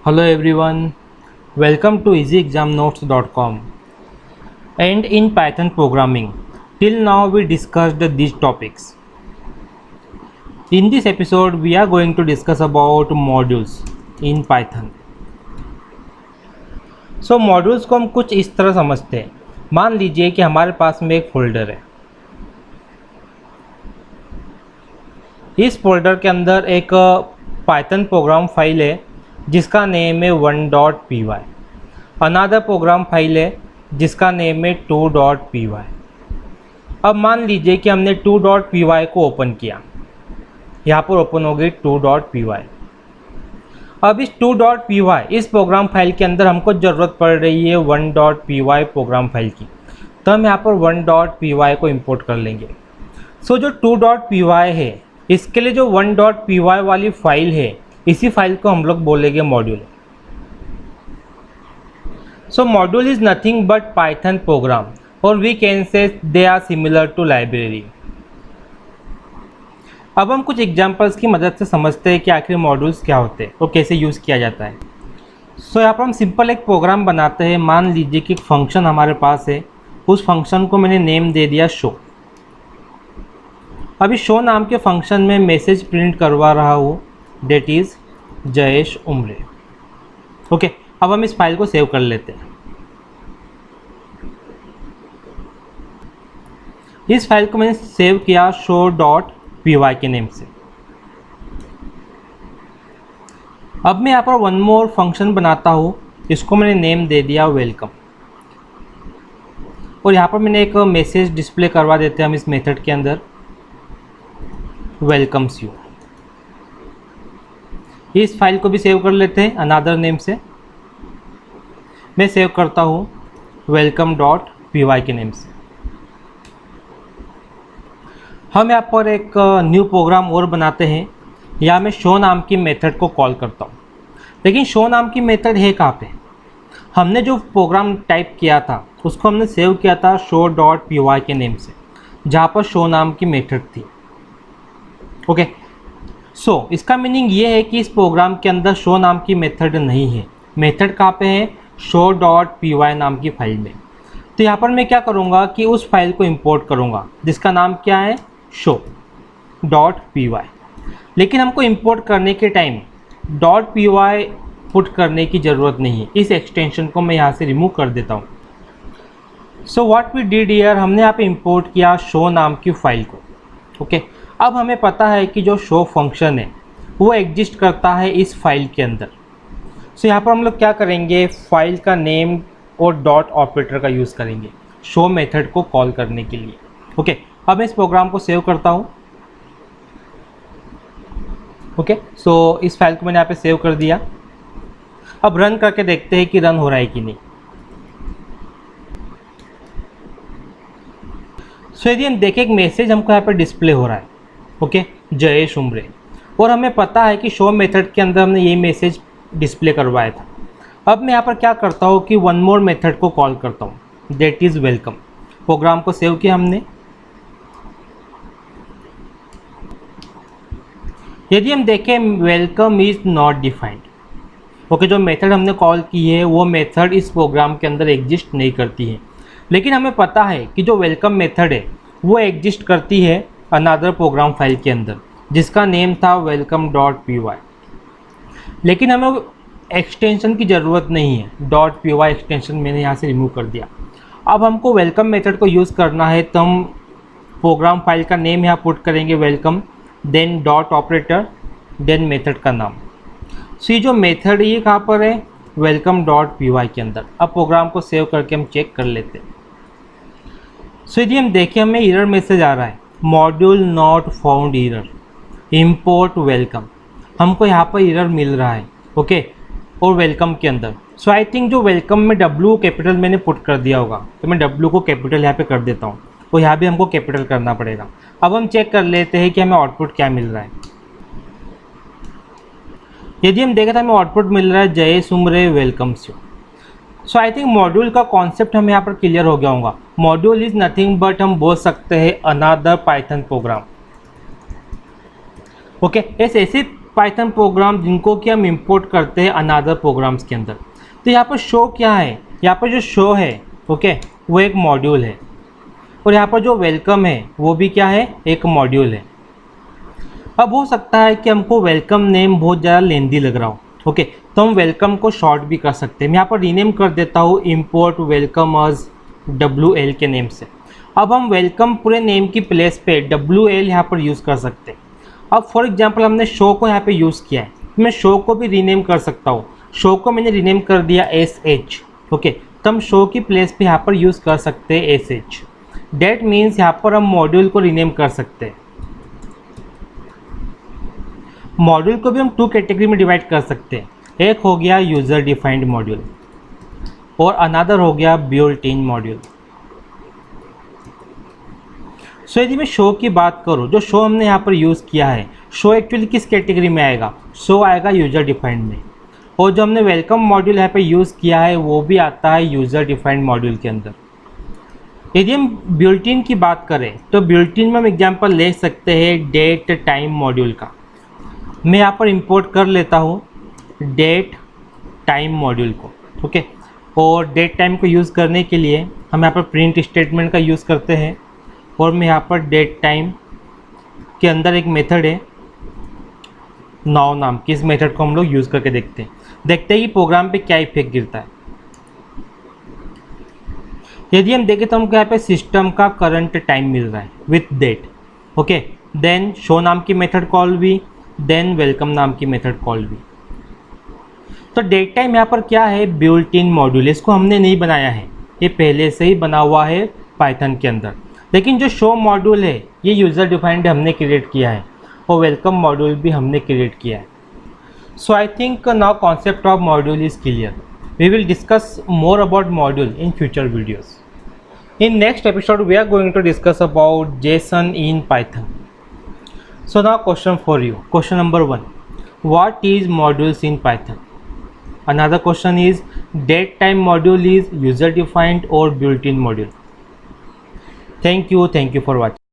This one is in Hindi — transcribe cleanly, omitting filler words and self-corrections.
Hello everyone, welcome to easyexamnotes.com and in Python programming. Till now we discussed these topics. In this episode we are going to discuss about modules in Python. So modules को हम कुछ इस तरह समझते हैं. मान लीजिए कि हमारे पास में एक फोल्डर है. इस फोल्डर के अंदर एक पाइथन प्रोग्राम फाइल है जिसका नेम है 1.py. अनदर प्रोग्राम फाइल है जिसका नेम है 2.py. अब मान लीजिए कि हमने 2.py को ओपन किया. यहाँ पर ओपन हो गई 2.py. अब इस 2.py इस प्रोग्राम फाइल के अंदर हमको ज़रूरत पड़ रही है 1.py प्रोग्राम फाइल की, तो हम यहाँ पर 1.py को इंपोर्ट कर लेंगे. सो जो 2.py है इसके लिए जो 1.py वाली फाइल है इसी फाइल को हम लोग बोलेंगे module. So module is nothing but Python program और we can say they are similar to library. अब हम कुछ एग्जांपल्स की मदद से समझते हैं कि आखिर मॉड्यूल्स क्या होते हैं और कैसे यूज़ किया जाता है. सो यहाँ पर हम सिंपल एक प्रोग्राम बनाते हैं. मान लीजिए कि एक फंक्शन हमारे पास है, उस फंक्शन को मैंने नेम दे दिया शो. अभी शो नाम के फंक्शन में मैसेज प्रिंट करवा रहा हूँ, date is Jayesh Umre. Okay, अब हम इस फाइल को सेव कर लेते हैं. इस फाइल को मैंने सेव किया show.py के नेम से. अब मैं यहाँ पर वन मोर फंक्शन बनाता हूँ. इसको मैंने नेम दे दिया वेलकम और यहाँ पर मैंने एक मैसेज डिस्प्ले करवा देते हैं हम इस मेथड के अंदर, वेलकम्स यू. इस फाइल को भी सेव कर लेते हैं अनदर नेम से. मैं सेव करता हूँ welcome.py के नेम से. हम यहाँ पर एक न्यू प्रोग्राम और बनाते हैं. यहाँ मैं शो नाम की मेथड को कॉल करता हूँ. लेकिन शो नाम की मेथड है कहाँ पे? हमने जो प्रोग्राम टाइप किया था उसको हमने सेव किया था show.py के नेम से, जहाँ पर शो नाम की मेथड थी. ओके, सो इसका मीनिंग ये है कि इस प्रोग्राम के अंदर शो नाम की मेथड नहीं है. मेथड कहाँ पे है? show.py नाम की फाइल में. तो यहाँ पर मैं क्या करूँगा कि उस फाइल को इंपोर्ट करूँगा जिसका नाम क्या है? show.py. लेकिन हमको इंपोर्ट करने के टाइम .py पुट करने की ज़रूरत नहीं है. इस एक्सटेंशन को मैं यहाँ से रिमूव कर देता हूँ. So what we did here, हमने यहाँ पे इंपोर्ट किया शो नाम की फाइल को. ओके, अब हमें पता है कि जो शो फंक्शन है वो एग्जिस्ट करता है इस फाइल के अंदर. सो यहाँ पर हम लोग क्या करेंगे, फाइल का नेम और डॉट ऑपरेटर का यूज़ करेंगे शो मेथड को कॉल करने के लिए. ओके, अब मैं इस प्रोग्राम को सेव करता हूँ. ओके, सो इस फाइल को मैंने यहाँ पे सेव कर दिया. अब रन करके देखते हैं कि रन हो रहा है कि नहीं. सो यदि हम देखें एक मैसेज हमको यहाँ पर डिस्प्ले हो रहा है. ओके, जयेश उमरे, और हमें पता है कि शो मेथड के अंदर हमने ये मैसेज डिस्प्ले करवाया था. अब मैं यहाँ पर क्या करता हूँ कि वन मोर मेथड को कॉल करता हूँ, डेट इज़ वेलकम. प्रोग्राम को सेव किया हमने. यदि हम देखें welcome is not defined. Okay, जो मेथड हमने कॉल की है वो मेथड इस प्रोग्राम के अंदर एग्जिस्ट नहीं करती है. लेकिन हमें पता है कि जो वेलकम मेथड है वो एग्जिस्ट करती है अनदर प्रोग्राम फाइल के अंदर जिसका नेम था welcome.py. लेकिन हमें एक्सटेंशन की ज़रूरत नहीं है. .py एक्सटेंशन मैंने यहाँ से रिमूव कर दिया. अब हमको वेलकम मेथड को यूज़ करना है तो हम प्रोग्राम फाइल का नेम यहाँ पुट करेंगे welcome, then dot operator, then method का नाम. सो ये जो मेथड ये कहाँ पर है? welcome.py के अंदर. अब प्रोग्राम को सेव करके हम चेक कर लेते हैं. सो यदि हम देखें हमें एरर मैसेज आ रहा है, module not found error, import welcome. हमको यहाँ पर एरर मिल रहा है. ओके, और वेलकम के अंदर. सो आई थिंक जो वेलकम में W कैपिटल मैंने पुट कर दिया होगा, तो मैं W को कैपिटल यहाँ पे कर देता हूँ और यहाँ भी हमको कैपिटल करना पड़ेगा. अब हम चेक कर लेते हैं कि हमें आउटपुट क्या मिल रहा है. यदि हम देखें तो हमें आउटपुट मिल रहा है Jayesh Umare welcomes you. So I think module का कॉन्सेप्ट हमें यहाँ पर क्लियर हो गया होगा. मॉड्यूल इज़ नथिंग बट हम बोल सकते हैं अनदर पाइथन प्रोग्राम. ओके, ऐसे पाइथन प्रोग्राम जिनको कि हम इंपोर्ट करते हैं अनदर प्रोग्राम्स के अंदर। तो यहाँ पर शो क्या है, यहाँ पर जो शो है ओके वो एक मॉड्यूल है, और यहाँ पर जो वेलकम है वो भी क्या है, एक मॉड्यूल है। अब हो सकता है कि हमको वेलकम नेम बहुत ज़्यादा लेंदी लग रहा हो ओके, तो हम वेलकम को शॉर्ट भी कर सकते हैं। मैं यहाँ पर रीनेम कर देता हूँ इम्पोर्ट वेलकम अज WL के नेम से। अब हम वेलकम पूरे नेम की प्लेस पे WL यहाँ पर यूज़ कर सकते हैं। अब फॉर एग्जांपल हमने शो को यहाँ पे यूज़ किया है, मैं शो को भी रीनेम कर सकता हूँ। शो को मैंने रीनेम कर दिया SH ओके, तो हम शो की प्लेस पे यहाँ पर यूज़ कर सकते हैं SH। डेट मीन्स यहाँ पर हम मॉड्यूल को रीनेम कर सकते हैं। मॉड्यूल को भी हम 2 कैटेगरी में डिवाइड कर सकते हैं, एक हो गया यूज़र डिफाइंड मॉड्यूल और अनदर हो गया बिल्ट इन मॉड्यूल। सो यदि मैं शो की बात करूँ, जो शो हमने यहाँ पर यूज़ किया है, शो एक्चुअली किस कैटेगरी में आएगा, शो आएगा यूज़र डिफाइंड में। और जो हमने वेलकम मॉड्यूल यहाँ पे यूज़ किया है वो भी आता है यूज़र डिफाइंड मॉड्यूल के अंदर। यदि हम बिल्ट इन की बात करें तो बिल्ट इन में हम एग्जांपल ले सकते हैं डेट टाइम मॉड्यूल का। मैं यहाँ पर इंपोर्ट कर लेता हूँ डेट टाइम मॉड्यूल को ओके, और डेट टाइम को यूज़ करने के लिए हम यहाँ पर प्रिंट स्टेटमेंट का यूज़ करते हैं, और मैं यहाँ पर डेट टाइम के अंदर एक मेथड है नाउ नाम की, इस मेथड को हम लोग यूज़ करके देखते हैं कि प्रोग्राम पे क्या इफेक्ट गिरता है। यदि हम देखें तो हमको यहाँ पे सिस्टम का करंट टाइम मिल रहा है with date okay, then show नाम की मेथड कॉल भी, देन वेलकम नाम की मेथड कॉल भी। तो डेट टाइम यहाँ पर क्या है, बिल्ट इन मॉड्यूल, इसको हमने नहीं बनाया है, ये पहले से ही बना हुआ है पाइथन के अंदर। लेकिन जो शो मॉड्यूल है ये यूज़र डिफाइंड हमने क्रिएट किया है, और वेलकम मॉड्यूल भी हमने क्रिएट किया है। So I think now concept of module is clear. We will discuss more about module in future videos. In next episode we are going to discuss about JSON in Python. So now question for you. Question number 1. What is modules in Python? Another question is date time module is user defined or built-in module. Thank you for watching.